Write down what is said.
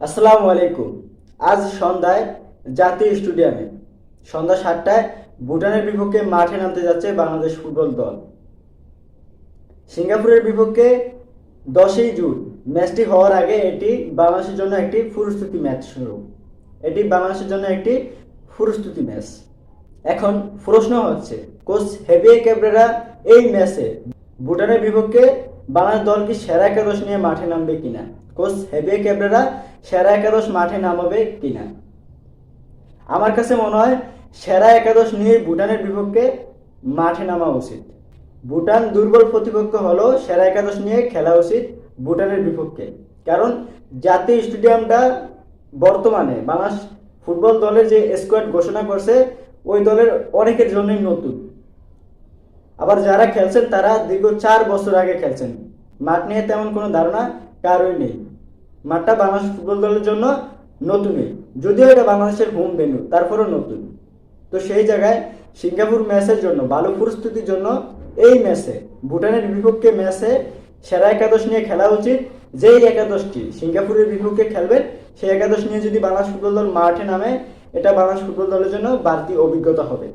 আসসালামু আলাইকুম। আজ সন্ধ্যায় জাতীয় স্টেডিয়ামে সন্ধ্যা 7টায় ভুটানের বিপক্ষে মাঠে নামতে যাচ্ছে বাংলাদেশ ফুটবল দল। সিঙ্গাপুরের বিপক্ষে 10ই জুন ম্যাচটি হওয়ার আগে এটি বাংলাদেশের জন্য একটি প্রস্তুতি ম্যাচ শুরু। এটি বাংলাদেশের জন্য একটি প্রস্তুতি ম্যাচ। এখন প্রশ্ন হচ্ছে, কোচ হেভিয়ে ক্যাব্রেরা এই ম্যাচে ভুটানের বিপক্ষে বাংলাদেশ দল কি সেরা একাদশ নিয়ে মাঠে নামবে কিনা, কোচ হেভিয়ে ক্যাব্রেরা সেরা একাদশ মাঠে নামাবে কিনা। আমার কাছে মনে হয় সেরা একাদশ নিয়ে ভুটানের বিপক্ষে মাঠে নামা উচিত। ভুটান দুর্বল প্রতিপক্ষ হলেও সেরা একাদশ নিয়ে খেলা উচিত ভুটানের বিপক্ষে। কারণ জাতীয় স্টেডিয়ামটা বর্তমানে বাংলাদেশ ফুটবল দলের যে স্কোয়াড ঘোষণা করছে ওই দলের অনেকের জন্যই নতুন। আবার যারা খেলছেন তারা দীর্ঘ 4 বছর আগে খেলছেন। মাঠ নিয়ে তেমন কোনো ধারণা কারোই নেই। মাঠটা বাংলাদেশ ফুটবল দলের জন্য নতুনই, যদিও এটা বাংলাদেশের হোম ভেন্যু, তারপরও নতুন। তো সেই জায়গায় সিঙ্গাপুর ম্যাচের জন্য ভালো প্রস্তুতির জন্য এই ম্যাচে ভুটানের বিপক্ষে ম্যাচে সেরা একাদশ নিয়ে খেলা উচিত। যেই একাদশটি সিঙ্গাপুরের বিপক্ষে খেলবেন সেই একাদশ নিয়ে যদি বাংলাদেশ ফুটবল দল মাঠে নামে, এটা বাংলাদেশ ফুটবল দলের জন্য বাড়তি অভিজ্ঞতা হবে।